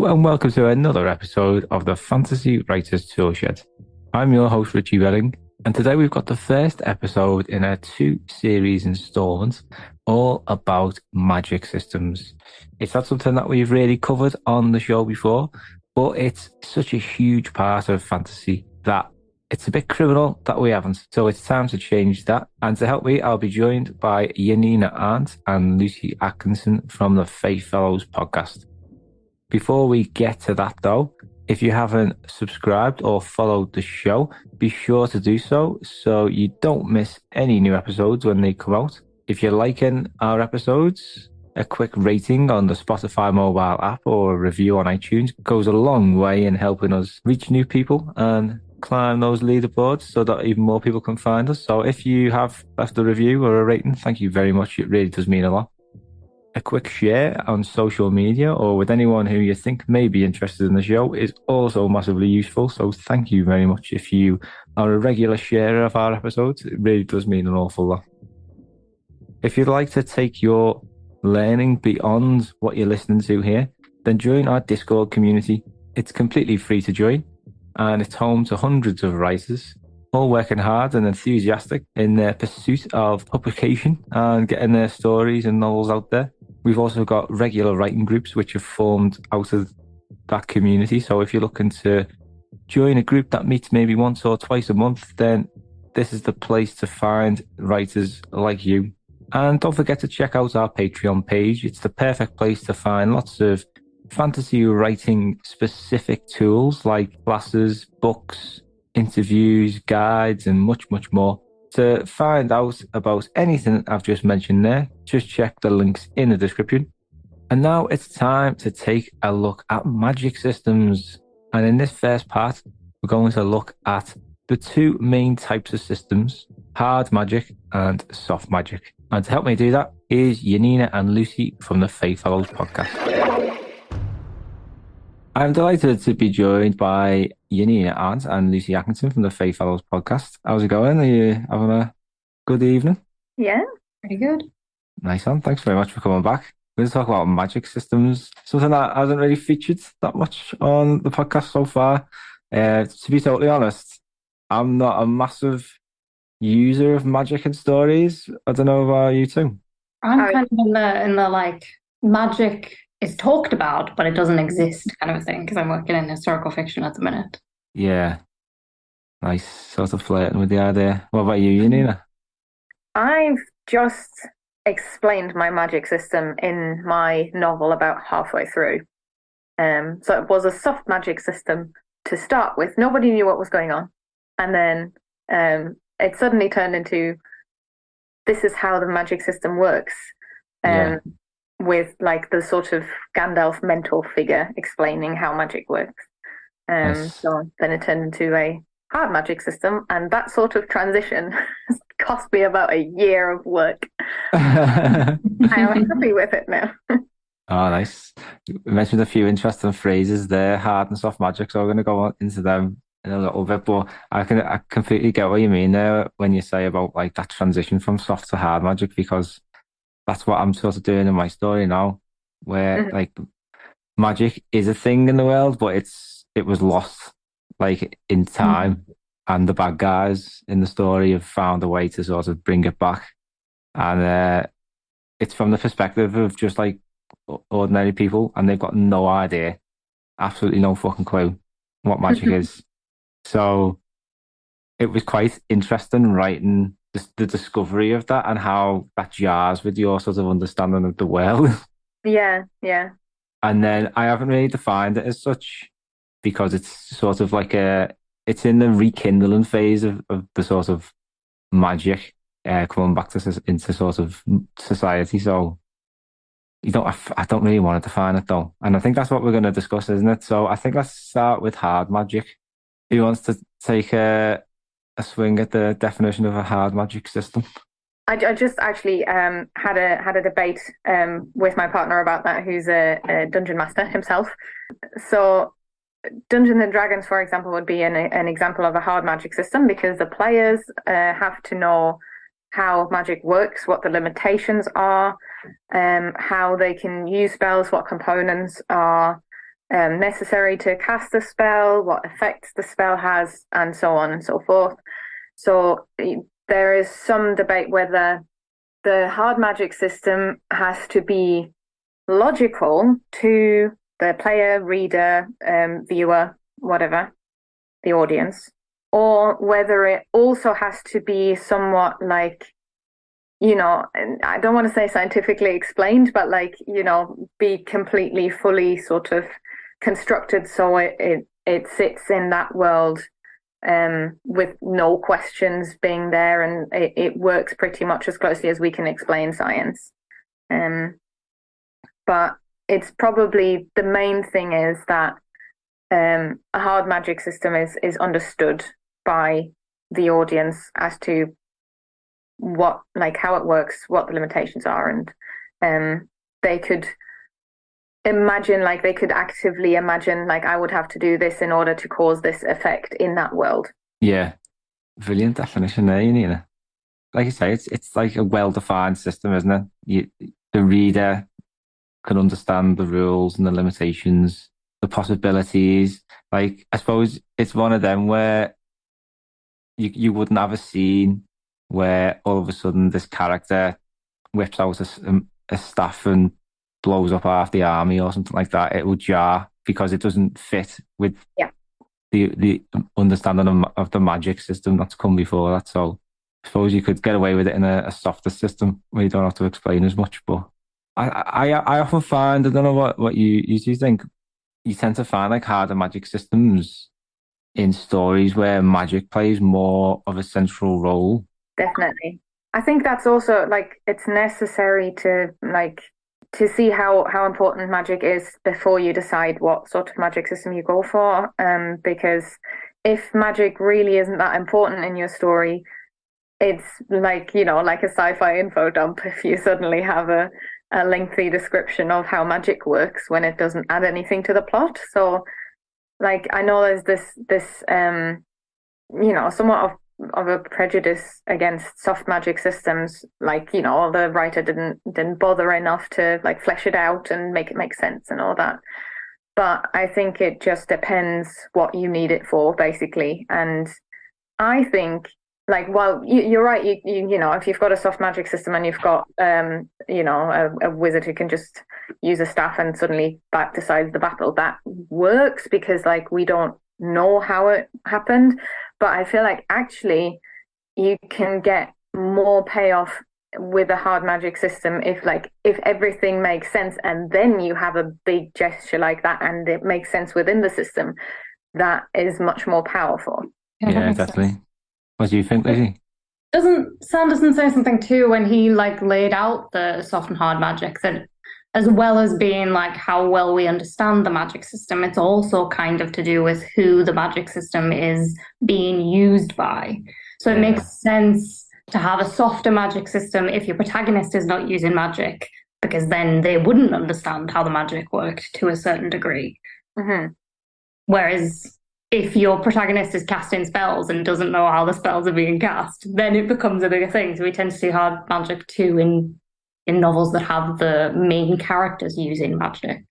Hello and welcome to another episode of the Fantasy Writers Toolshed. I'm your host Richie Billing, and today we've got the first episode in a 2-series installment all about magic systems. It's not something that we've really covered on the show before, but it's such a huge part of fantasy that it's a bit criminal that we haven't. So it's time to change that. And to help me, I'll be joined by Janina, Arndt and Lucy Atkinson from the Fey Fellows podcast. Before we get to that though, if you haven't subscribed or followed the show, be sure to do so you don't miss any new episodes when they come out. If you're liking our episodes, a quick rating on the Spotify mobile app or a review on iTunes goes a long way in helping us reach new people and climb those leaderboards so that even more people can find us. So if you have left a review or a rating, thank you very much. It really does mean a lot. A quick share on social media or with anyone who you think may be interested in the show is also massively useful. So thank you very much if you are a regular sharer of our episodes. It really does mean an awful lot. If you'd like to take your learning beyond what you're listening to here, then join our Discord community. It's completely free to join, and it's home to hundreds of writers, all working hard and enthusiastic in their pursuit of publication and getting their stories and novels out there. We've also got regular writing groups which have formed out of that community. So if you're looking to join a group that meets maybe once or twice a month, then this is the place to find writers like you. And don't forget to check out our Patreon page. It's the perfect place to find lots of fantasy writing specific tools like classes, books, interviews, guides, and much, much more. To find out about anything I've just mentioned there, just check the links in the description. And now it's time to take a look at magic systems. And in this first part, we're going to look at the two main types of systems, hard magic and soft magic. And to help me do that is Janina and Lucy from the Fey Fellows podcast. I'm delighted to be joined by Janina, Arndt and Lucy Atkinson from the Fey Fellows podcast. How's it going? Are you having a good evening? Yeah, pretty good. Nice one. Thanks very much for coming back. We're going to talk about magic systems, something that hasn't really featured that much on the podcast so far. To be totally honest, I'm not a massive user of magic and stories. I don't know about you two. I'm kind of in the like magic is talked about, but it doesn't exist kind of a thing because I'm working in historical fiction at the minute. Yeah. Nice. Sort of flirting with the idea. What about you, Janina? I've just explained my magic system in my novel about halfway through. So it was a soft magic system to start with. Nobody knew what was going on. And then it suddenly turned into, this is how the magic system works. With like the sort of Gandalf mentor figure explaining how magic works. Yes. So then it turned into a hard magic system, and that sort of transition cost me about a year of work. I'm happy with it now. Oh, nice. You mentioned a few interesting phrases there, hard and soft magic, so we're going to go into them in a little bit, but I completely get what you mean there when you say about like that transition from soft to hard magic, because that's what I'm sort of doing in my story now, where like magic is a thing in the world, but it was lost like in time, and the bad guys in the story have found a way to sort of bring it back, and it's from the perspective of just like ordinary people, and they've got no idea, absolutely no fucking clue what magic is. So it was quite interesting writing the discovery of that and how that jars with your sort of understanding of the world. Yeah. And then I haven't really defined it as such because it's sort of like it's in the rekindling phase of the sort of magic coming back into sort of society. So I don't really want to define it though. And I think that's what we're going to discuss, isn't it? So I think let's start with hard magic. Who wants to take a swing at the definition of a hard magic system? I just actually had a debate with my partner about that, who's a dungeon master himself. So Dungeons and Dragons, for example, would be an example of a hard magic system because the players have to know how magic works, what the limitations are, how they can use spells, what components are necessary to cast a spell, what effects the spell has, and so on and so forth. So there is some debate whether the hard magic system has to be logical to the player, reader, viewer, whatever, the audience, or whether it also has to be somewhat like, and I don't want to say scientifically explained, but like, be completely, fully sort of constructed so it sits in that world with no questions being there, and it works pretty much as closely as we can explain science. But it's probably the main thing is that a hard magic system is understood by the audience as to how it works, what the limitations are, and they could imagine, they could actively imagine, I would have to do this in order to cause this effect in that world. Yeah, brilliant definition there, Janina. Like you say, it's like a well-defined system, isn't it? The reader can understand the rules and the limitations, the possibilities. I suppose it's one of them where you wouldn't have a scene where all of a sudden this character whips out a staff and blows up half the army or something like that. It would jar because it doesn't fit with the understanding of the magic system that's come before that. So I suppose you could get away with it in a softer system where you don't have to explain as much. But I often find, I don't know what you two think, you tend to find harder magic systems in stories where magic plays more of a central role. Definitely. I think that's also it's necessary to see how important magic is before you decide what sort of magic system you go for. Because if magic really isn't that important in your story, it's like a sci-fi info dump if you suddenly have a lengthy description of how magic works when it doesn't add anything to the plot. So I know there's this somewhat of a prejudice against soft magic systems, the writer didn't bother enough to flesh it out and make it make sense and all that. But I think it just depends what you need it for, basically. And I think while you're right, you if you've got a soft magic system and you've got a wizard who can just use a staff and suddenly decides the battle, that works because we don't know how it happened. But I feel actually you can get more payoff with a hard magic system if everything makes sense, and then you have a big gesture like that and it makes sense within the system. That is much more powerful. Yeah, definitely. Sense. What do you think, Lizzie? Doesn't Sanderson say something too when he laid out the soft and hard magic, that as well as being how well we understand the magic system, it's also kind of to do with who the magic system is being used by. So it makes sense to have a softer magic system if your protagonist is not using magic, because then they wouldn't understand how the magic worked to a certain degree. Mm-hmm. Whereas if your protagonist is casting spells and doesn't know how the spells are being cast, then it becomes a bigger thing. So we tend to see hard magic too in novels that have the main characters using magic.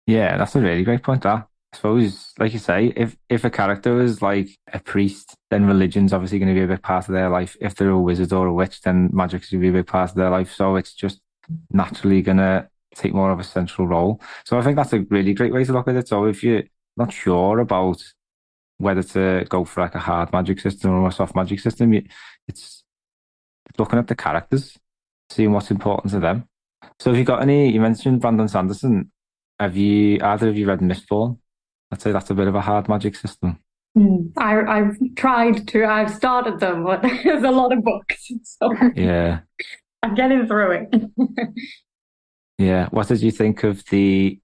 Yeah, that's a really great point, that. I suppose, like you say, if a character is a priest, then religion's obviously going to be a big part of their life. If they're a wizard or a witch, then magic's going to be a big part of their life. So it's just naturally going to take more of a central role. So I think that's a really great way to look at it. So if you're not sure about whether to go for a hard magic system or a soft magic system, it's looking at the characters, seeing what's important to them. So have you got any, you mentioned Brandon Sanderson, either of you read Mistborn? I'd say that's a bit of a hard magic system. I've I've started them, but there's a lot of books. So yeah. I'm getting through it. Yeah. What did you think of the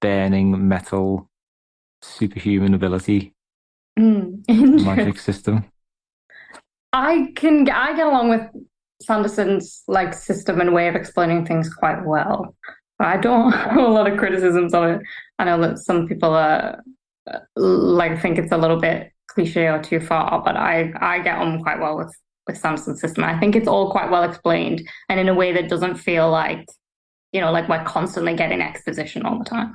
burning metal superhuman ability magic system? I get along with Sanderson's system and way of explaining things quite well. But I don't have a lot of criticisms of it. I know that some people think it's a little bit cliche or too far, but I get on quite well with Sanderson's system. I think it's all quite well explained, and in a way that doesn't feel we're constantly getting exposition all the time.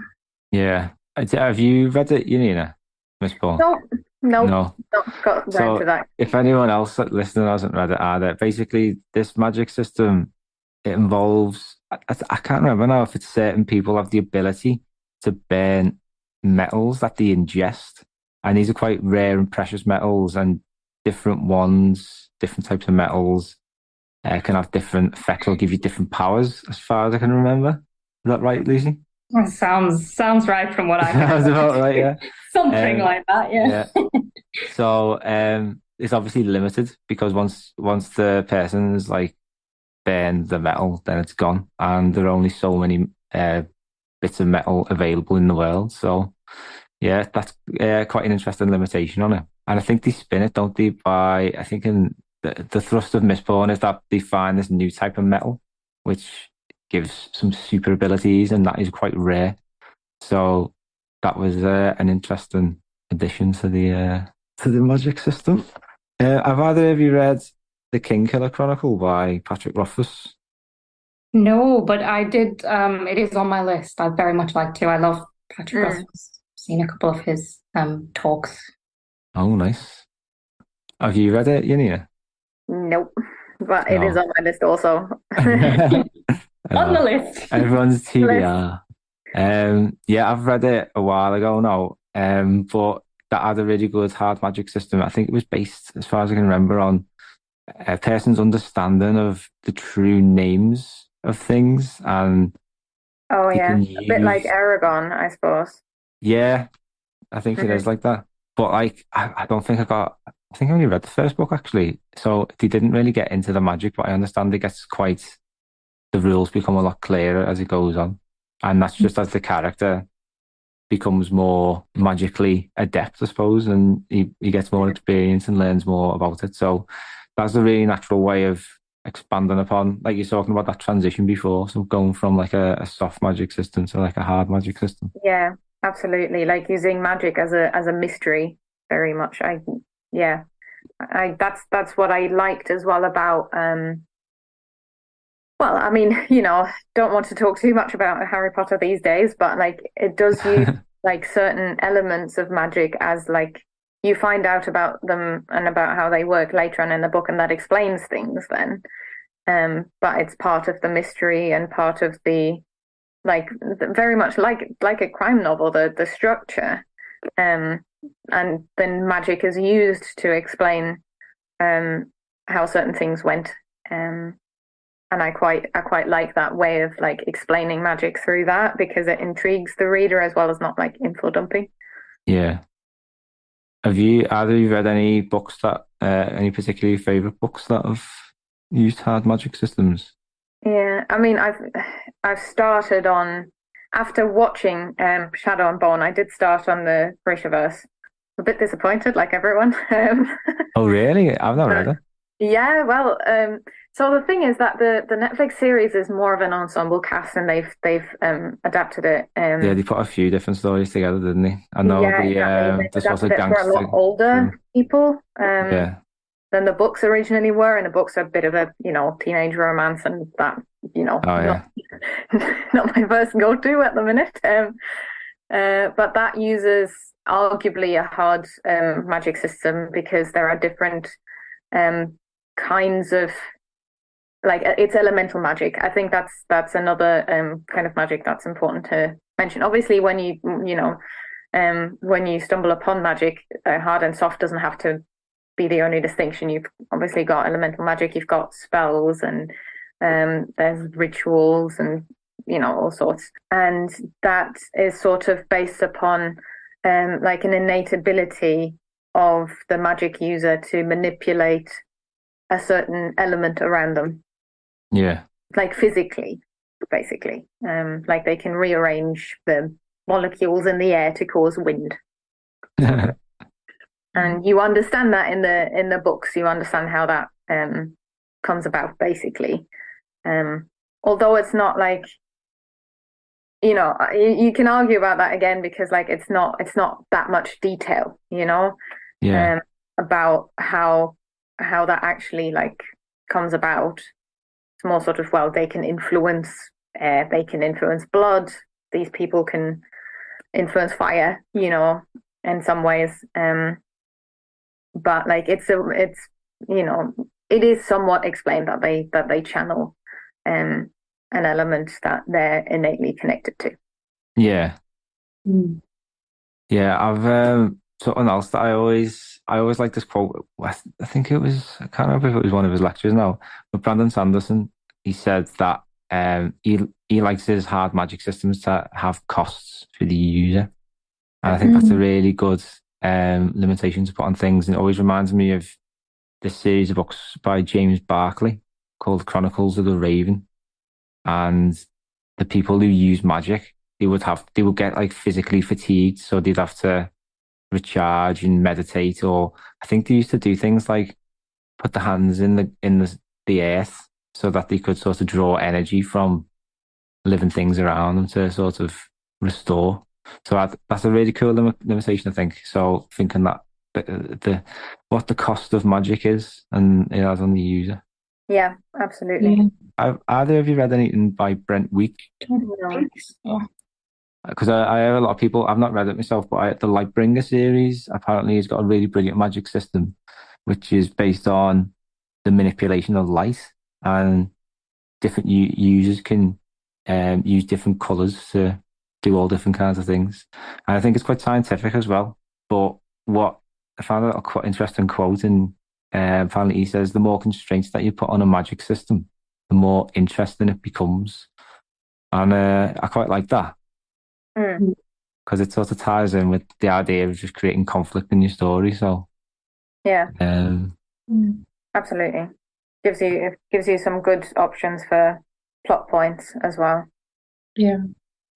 Yeah, Have you read it, Janina, Miss Paul? No, no, No. not got round to So that. if anyone else listening hasn't read it either, basically this magic system, it involves, I can't remember now if it's certain people have the ability to burn metals that they ingest. And these are quite rare and precious metals, and different ones, different types of metals can have different effects or give you different powers, as far as I can remember. Is that right, Lucy? Sounds right from what I can Sounds remember. about right, yeah. Something like that, yeah. So it's obviously limited because once the person's like burned the metal, then it's gone, and there are only so many bits of metal available in the world. So yeah, that's quite an interesting limitation on it. And I think they spin it, don't they? By I think in the thrust of Mistborn is that they find this new type of metal, which gives some super abilities, and that is quite rare. So that was an interesting addition to the magic system. Have either of you read The King Killer Chronicle by Patrick Rothfuss? No, but I did. It is on my list. I'd very much like to. I love Patrick Mm. Rothfuss. Seen a couple of his talks. Oh, nice. Have you read it, Yanina? Nope, but it is No. on my list also. On the list. Everyone's TBR. Yeah, I've read it a while ago now. But that had a really good hard magic system. I think it was based, as far as I can remember, on a person's understanding of the true names of things, and Oh they yeah, can a bit like use. Aragon, I suppose. Yeah, I think it Mhm. is like that. But like, I don't think I got. I think I only read the first book actually, so they didn't really get into the magic. But I understand it gets quite. The rules become a lot clearer as it goes on, and that's just as the character becomes more magically adept, I suppose, and he gets more experience and learns more about it. So that's a really natural way of expanding upon, like you're talking about that transition before. So going from like a soft magic system to like a hard magic system. Yeah, absolutely. Like using magic as a mystery, very much. Yeah, I that's what I liked as well about well, I mean, don't want to talk too much about Harry Potter these days, but like it does use like certain elements of magic as like you find out about them and about how they work later on in the book, and that explains things then. But it's part of the mystery and part of the like very much like a crime novel, the structure. Um, and then magic is used to explain how certain things went. And I quite like that way of like explaining magic through that because it intrigues the reader as well as not like info dumping. Yeah. Have you either of you read any books that any particularly favorite books that have used hard magic systems? Yeah, I mean I've started on after watching Shadow and Bone, I did start on the Grishaverse. A bit disappointed, like everyone. Oh, really? I've not read it. Yeah, well, so the thing is that the Netflix series is more of an ensemble cast, and they've adapted it. Yeah, they put a few different stories together, didn't they? I know Yeah, exactly. this They've was a adapted it for a gangster. lot older people Yeah. than the books originally were, and the books are a bit of a teenage romance, and that Oh, yeah. not my first go-to at the minute. But that uses arguably a hard magic system because there are different kinds of like it's elemental magic. I think that's another kind of magic that's important to mention. Obviously, when when you stumble upon magic, hard and soft doesn't have to be the only distinction. You've obviously got elemental magic, you've got spells, and there's rituals, and all sorts. And that is sort of based upon like an innate ability of the magic user to manipulate a certain element around them, Yeah. like physically, basically. Like they can rearrange the molecules in the air to cause wind. And you understand that in the books. You understand how that comes about, basically. Although it's not like you can argue about that again because like it's not that much detail, Yeah. about how that actually like comes about. It's more sort of, well, they can influence air, they can influence blood. These people can influence fire, in some ways. But like it's it is somewhat explained that they channel an element that they're innately connected to. Yeah. Mm. Yeah, I've something else that I always like this quote. I think it was, I can't remember if it was one of his lectures now, but Brandon Sanderson, he said that he likes his hard magic systems to have costs for the user. And I think that's a really good limitation to put on things. And it always reminds me of this series of books by James Barclay called Chronicles of the Raven. And the people who use magic, they would get like physically fatigued, so they'd have to recharge and meditate. Or I think they used to do things like put the hands in the earth so that they could sort of draw energy from living things around them to sort of restore. So that's a really cool limitation, I think. So thinking that the what the cost of magic is, and it has on the user. Yeah, absolutely. Have either of you read anything by Brent Week? Because I have a lot of people, I've not read it myself, but the Lightbringer series apparently has got a really brilliant magic system, which is based on the manipulation of light, and different users can use different colors to do all different kinds of things. And I think it's quite scientific as well. But what I found a quite interesting quote, and apparently he says the more constraints that you put on a magic system, the more interesting it becomes. And I quite like that, because it sort of ties in with the idea of just creating conflict in your story. So yeah, um, absolutely. Gives you some good options for plot points as well. Yeah.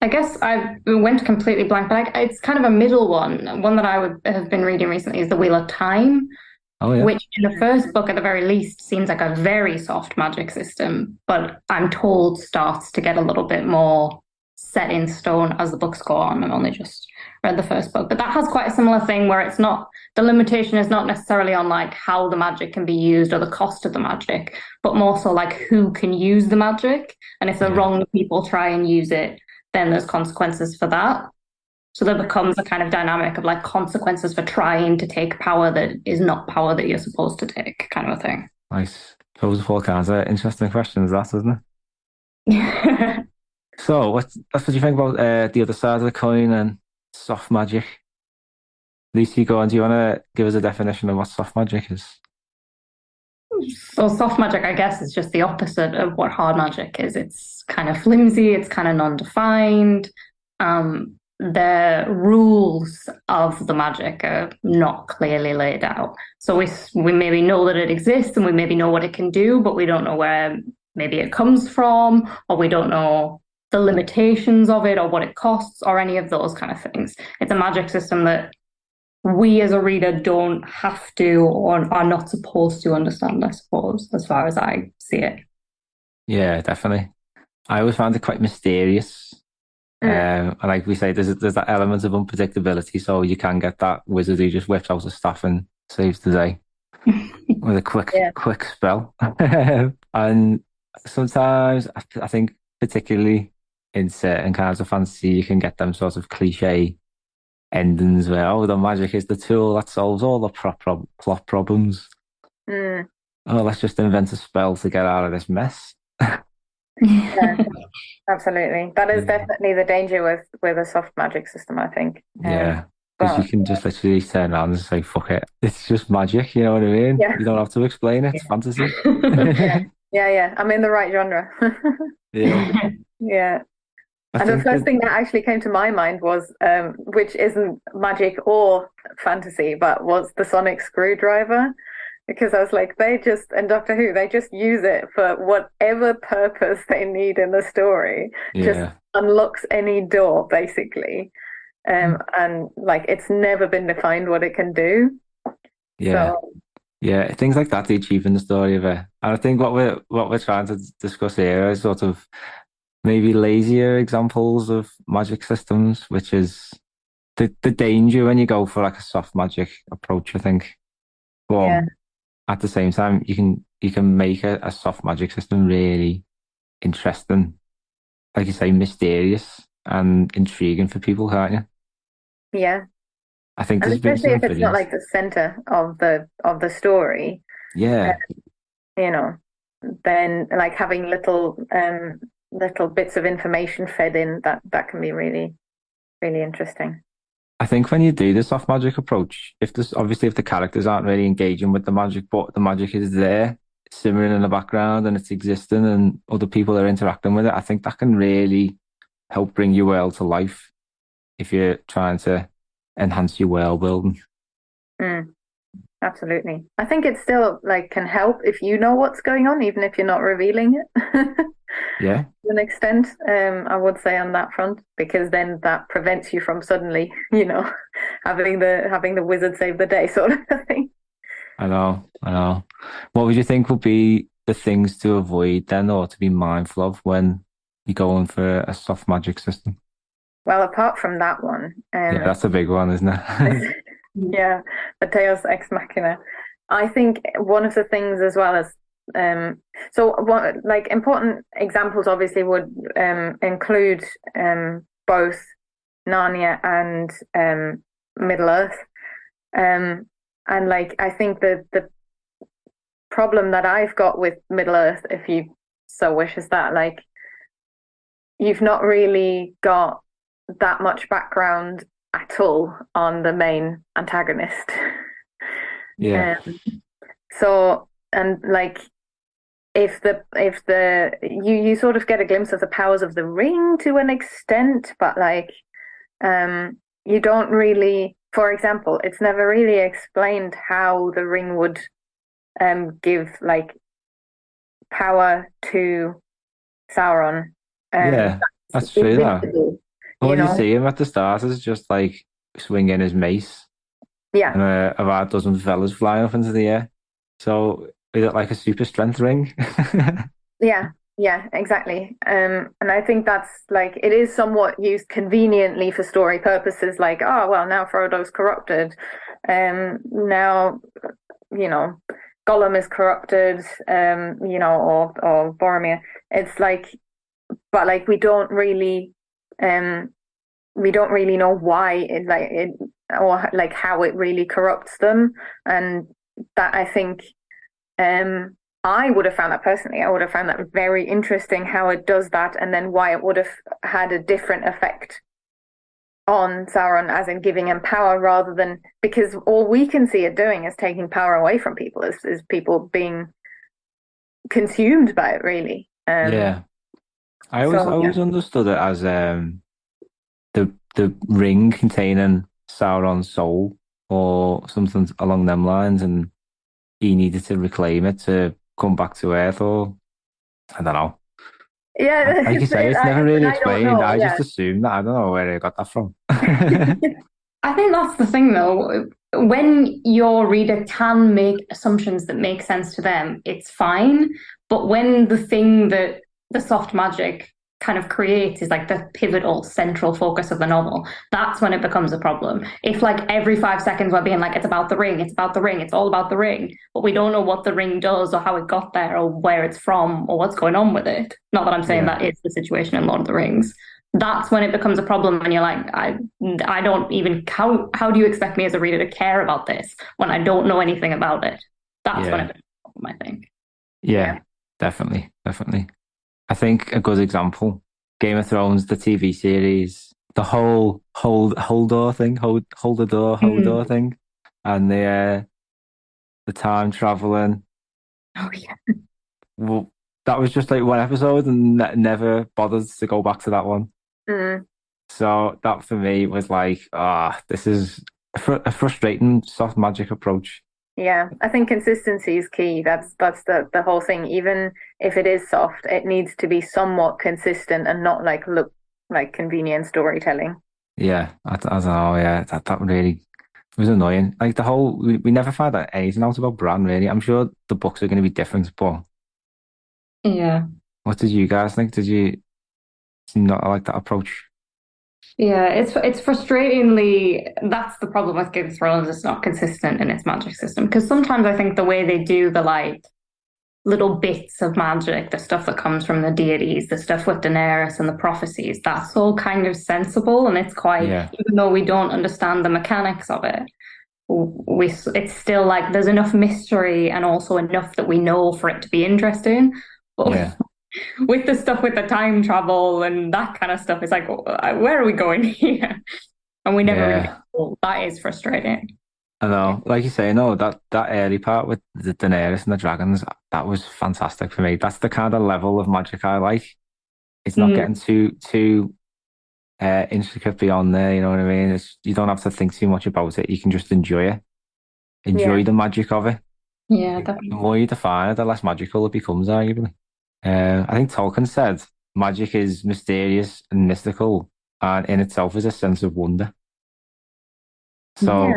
I guess I went completely blank, but it's kind of a middle one. One that I would have been reading recently is The Wheel of Time, oh yeah, which in the first book, at the very least, seems like a very soft magic system, but I'm told starts to get a little bit more set in stone as the books go on. I've only just read the first book, but that has quite a similar thing where it's not, the limitation is not necessarily on like how the magic can be used or the cost of the magic, but more so like who can use the magic. And if the wrong people try and use it, then there's consequences for that. So there becomes a kind of dynamic of like consequences for trying to take power that is not power that you're supposed to take, kind of a thing. nice. Those are all kinds of interesting questions, that, isn't it? Yeah. So that's what you think about the other side of the coin and soft magic? Lucy, go on. Do you want to give us a definition of what soft magic is? So soft magic, I guess, is just the opposite of what hard magic is. It's kind of flimsy, it's kind of non-defined. The rules of the magic are not clearly laid out. So we maybe know that it exists and we maybe know what it can do, but we don't know where maybe it comes from, or we don't know the limitations of it or what it costs or any of those kind of things. It's a magic system that we as a reader don't have to or are not supposed to understand, I suppose, as far as I see it. Yeah, definitely. I always found it quite mysterious. And like we say, there's that element of unpredictability, so you can get that wizard who just whips out a staff and saves the day with a quick spell. And sometimes I think, particularly in certain kinds of fantasy, you can get them sort of cliche endings where, oh, the magic is the tool that solves all the plot problems. Oh, let's just invent a spell to get out of this mess. Yeah, absolutely. That is definitely the danger with a soft magic system, I think. Yeah, because you can just literally turn around and say, fuck it, it's just magic, you know what I mean? Yeah. You don't have to explain it, it's fantasy. Yeah. I'm in the right genre. Yeah. And the first thing that actually came to my mind was, which isn't magic or fantasy, but was the sonic screwdriver. Because I was like, in Doctor Who, they just use it for whatever purpose they need in the story. Just unlocks any door, basically. And like, it's never been defined what it can do. Yeah. So, yeah, things like that, they cheapen the story of it. And I think what we're trying to discuss here is sort of maybe lazier examples of magic systems, which is the danger when you go for like a soft magic approach, I think. But at the same time, you can make a soft magic system really interesting, like you say, mysterious and intriguing for people, can't you? Yeah. I think And there's been especially some if it's not videos. like the center of the story, Yeah, you know, then like having little bits of information fed in, that can be really, really interesting. I think when you do the soft magic approach, if there's obviously if the characters aren't really engaging with the magic, but the magic is there, simmering in the background and it's existing and other people are interacting with it, I think that can really help bring your world to life if you're trying to enhance your world building. Mm, absolutely. I think it still like can help if you know what's going on, even if you're not revealing it. Yeah, To an extent, I would say on that front, because then that prevents you from suddenly, having the wizard save the day sort of thing. I know, I know. What would you think would be the things to avoid then or to be mindful of when you're going for a soft magic system? Well, apart from that one, Yeah, that's a big one, isn't it? yeah, the Deus Ex Machina. I think one of the things as well as so what like important examples obviously would include both Narnia and Middle Earth. And like I think the problem that I've got with Middle Earth, if you so wish, is that like you've not really got that much background at all on the main antagonist. Yeah, So and like if the you sort of get a glimpse of the powers of the ring to an extent, but like you don't really, for example, it's never really explained how the ring would give like power to Sauron. yeah, that's That's true though. invisible, you All you know? see him at the start is just like swinging his mace Yeah, and about a dozen fellas flying up into the air. So is it like a super strength ring? yeah, yeah, exactly. And I think that's like it is somewhat used conveniently for story purposes, like, oh well, now Frodo's corrupted. Now, you know, Gollum is corrupted, or Boromir. It's like, but like we don't really know why it or like how it really corrupts them, and that I think I would have found that personally, I would have found that very interesting how it does that, and then why it would have had a different effect on Sauron, as in giving him power rather than because all we can see it doing is taking power away from people, is people being consumed by it, really. Yeah, I always So yeah, always understood it as the ring containing Sauron's soul or something along them lines, and he needed to reclaim it to come back to Earth, or I don't know. yeah. Like you say, it's never really I don't explained. know. I Yeah, just assumed that. I don't know where I got that from. I think that's the thing, though. When your reader can make assumptions that make sense to them, it's fine. But when the thing that the soft magic kind of creates is like the pivotal central focus of the novel, that's when it becomes a problem. If like every 5 seconds we're being like, it's about the ring, it's about the ring, it's all about the ring, but we don't know what the ring does or how it got there or where it's from or what's going on with it. Not that I'm saying Yeah, that is the situation in Lord of the Rings. That's when it becomes a problem and you're like, I don't even how do you expect me as a reader to care about this when I don't know anything about it? That's when yeah, it becomes a problem, I think. yeah. yeah. Definitely, definitely. I think a good example, Game of Thrones, the TV series, the whole hold door thing, hold the door, hold door Mm. thing, and the time traveling. Oh yeah. Well, that was just like one episode, and never bothered to go back to that one. Mm. So that for me was like, this is a frustrating soft magic approach. Yeah, I think consistency is key. That's the whole thing. Even if it is soft, it needs to be somewhat consistent and not like look like convenient storytelling. Yeah, I don't know. Yeah, that really was annoying. Like the whole, we never found out anything else about Bran, really. I'm sure the books are going to be different, but Yeah. what did you guys think? Did you not like that approach? Yeah, it's frustratingly that's the problem with Game of Thrones. It's not consistent in its magic system because sometimes I think the way they do the like little bits of magic, the stuff that comes from the deities, the stuff with Daenerys and the prophecies, that's all kind of sensible, and it's quite, even though we don't understand the mechanics of it, it's still like there's enough mystery and also enough that we know for it to be interesting. But with the stuff with the time travel and that kind of stuff, it's like, where are we going here? And we never really know. That is frustrating. I know, like you say, no, that early part with the Daenerys and the dragons, that was fantastic for me. That's the kind of level of magic I like. It's not getting too intricate beyond there, you know what I mean? You don't have to think too much about it. You can just enjoy it. Enjoy the magic of it. Yeah, definitely. The more you define it, the less magical it becomes, arguably. I think Tolkien said magic is mysterious and mystical, and in itself is a sense of wonder. So...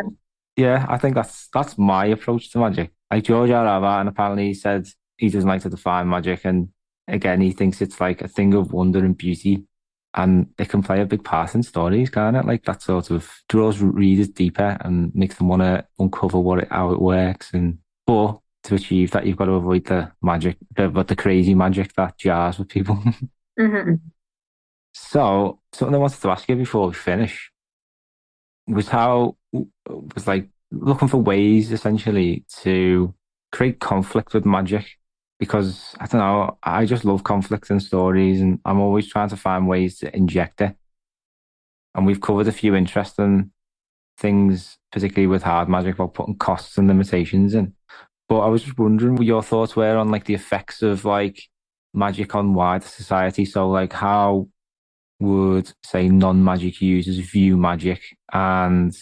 yeah, I think that's my approach to magic. Like George R.R. Martin, apparently he said he doesn't like to define magic, and again, he thinks it's like a thing of wonder and beauty, and it can play a big part in stories, can't it? Like that sort of draws readers deeper and makes them want to uncover how it works. But to achieve that, you've got to avoid the magic, the crazy magic that jars with people. Mm-hmm. So something I wanted to ask you before we finish was like looking for ways essentially to create conflict with magic, because I don't know, I just love conflict in stories and I'm always trying to find ways to inject it. And we've covered a few interesting things, particularly with hard magic, about putting costs and limitations in. But I was just wondering what your thoughts were on like the effects of like magic on wider society. So like how would, say, non-magic users view magic and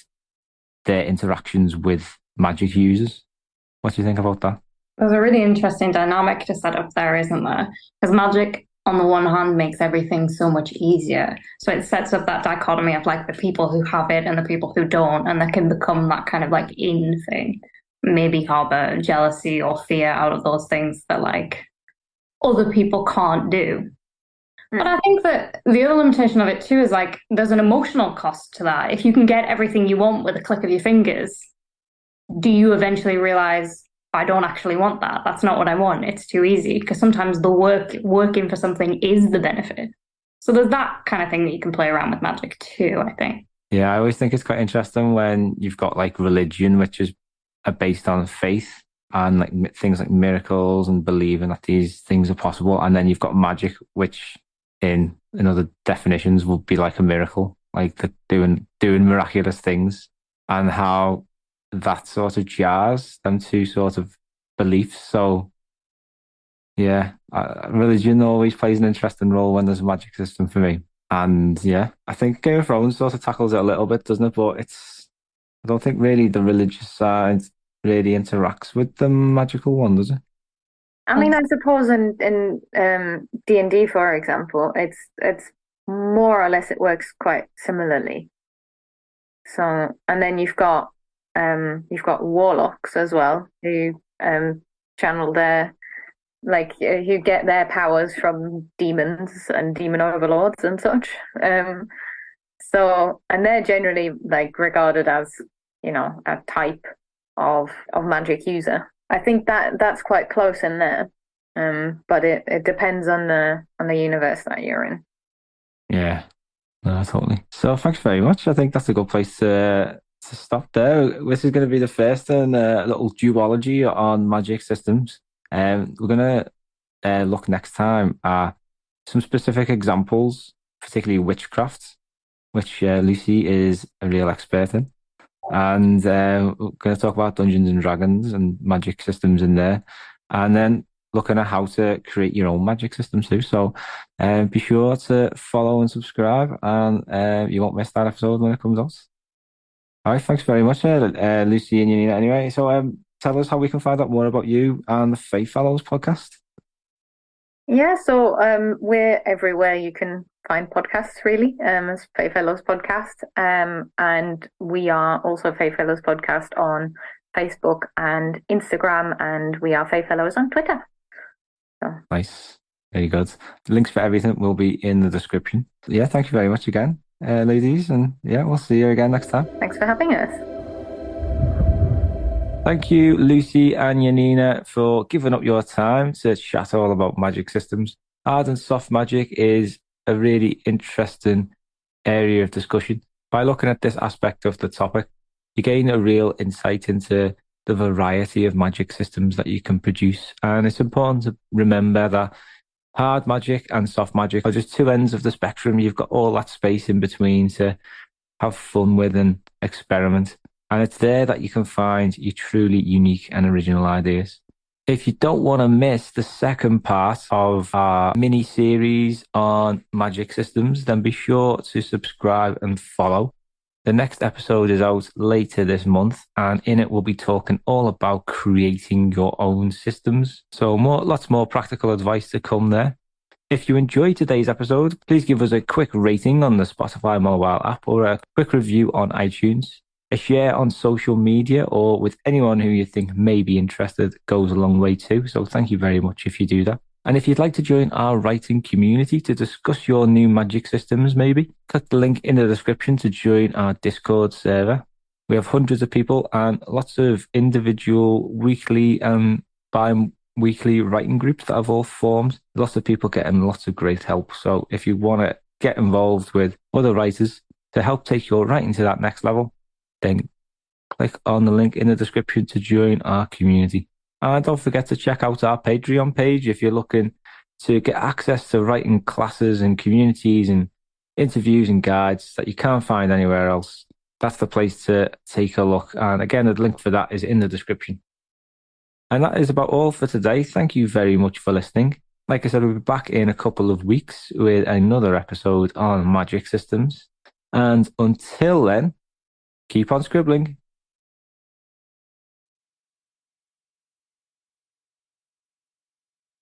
their interactions with magic users? What do you think about that? There's a really interesting dynamic to set up there, isn't there? Because magic, on the one hand, makes everything so much easier. So it sets up that dichotomy of like the people who have it and the people who don't, and that can become that kind of like in thing. Maybe harbor jealousy or fear out of those things that like other people can't do. But I think that the other limitation of it too is like there's an emotional cost to that. If you can get everything you want with a click of your fingers, do you eventually realize I don't actually want that? That's not what I want. It's too easy, because sometimes the working for something is the benefit. So there's that kind of thing that you can play around with magic too, I think. Yeah, I always think it's quite interesting when you've got like religion, which is based on faith and like things like miracles and believing that these things are possible, and then you've got magic, which in other definitions would be like a miracle, like the doing miraculous things, and how that sort of jars them two sort of beliefs. So yeah, religion always plays an interesting role when there's a magic system for me. And yeah, I think Game of Thrones sort of tackles it a little bit, doesn't it? But I don't think really the religious side really interacts with the magical one, does it? I mean, I suppose in D&D, for example, it's more or less it works quite similarly. So, and then you've got warlocks as well who channel their who get their powers from demons and demon overlords and such. So, and they're generally like regarded as, you know, a type of magic user. I think that's quite close in there, but it depends on the universe that you're in. Yeah, no, totally. So thanks very much. I think that's a good place to stop there. This is going to be the first in a little duology on magic systems. We're going to look next time at some specific examples, particularly witchcraft, which Lucy is a real expert in. And we're going to talk about Dungeons and Dragons and magic systems in there, and then looking at how to create your own magic systems too. So be sure to follow and subscribe, and you won't miss that episode when it comes out. All right, thanks very much, Lucy and Janina. Anyway, so tell us how we can find out more about you and the Fey Fellows podcast. Yeah, so we're everywhere you can find podcasts, really, as Fey Fellows podcast. And we are also Fey Fellows podcast on Facebook and Instagram, and we are Fey Fellows on Twitter. So. Nice. Very good. The links for everything will be in the description. Yeah, thank you very much again, ladies. And yeah, we'll see you again next time. Thanks for having us. Thank you, Lucy and Janina, for giving up your time to chat all about magic systems. Hard and soft magic is a really interesting area of discussion. By looking at this aspect of the topic, you gain a real insight into the variety of magic systems that you can produce. And it's important to remember that hard magic and soft magic are just two ends of the spectrum. You've got all that space in between to have fun with and experiment. And it's there that you can find your truly unique and original ideas. If you don't want to miss the second part of our mini series on magic systems, then be sure to subscribe and follow. The next episode is out later this month, and in it we'll be talking all about creating your own systems. So lots more practical advice to come there. If you enjoyed today's episode, please give us a quick rating on the Spotify mobile app or a quick review on iTunes. A share on social media or with anyone who you think may be interested goes a long way too. So thank you very much if you do that. And if you'd like to join our writing community to discuss your new magic systems, maybe click the link in the description to join our Discord server. We have hundreds of people and lots of individual weekly and bi-weekly writing groups that have all formed. Lots of people getting lots of great help. So if you want to get involved with other writers to help take your writing to that next level, then click on the link in the description to join our community. And don't forget to check out our Patreon page if you're looking to get access to writing classes and communities and interviews and guides that you can't find anywhere else. That's the place to take a look. And again, the link for that is in the description. And that is about all for today. Thank you very much for listening. Like I said, we'll be back in a couple of weeks with another episode on magic systems. And until then, keep on scribbling.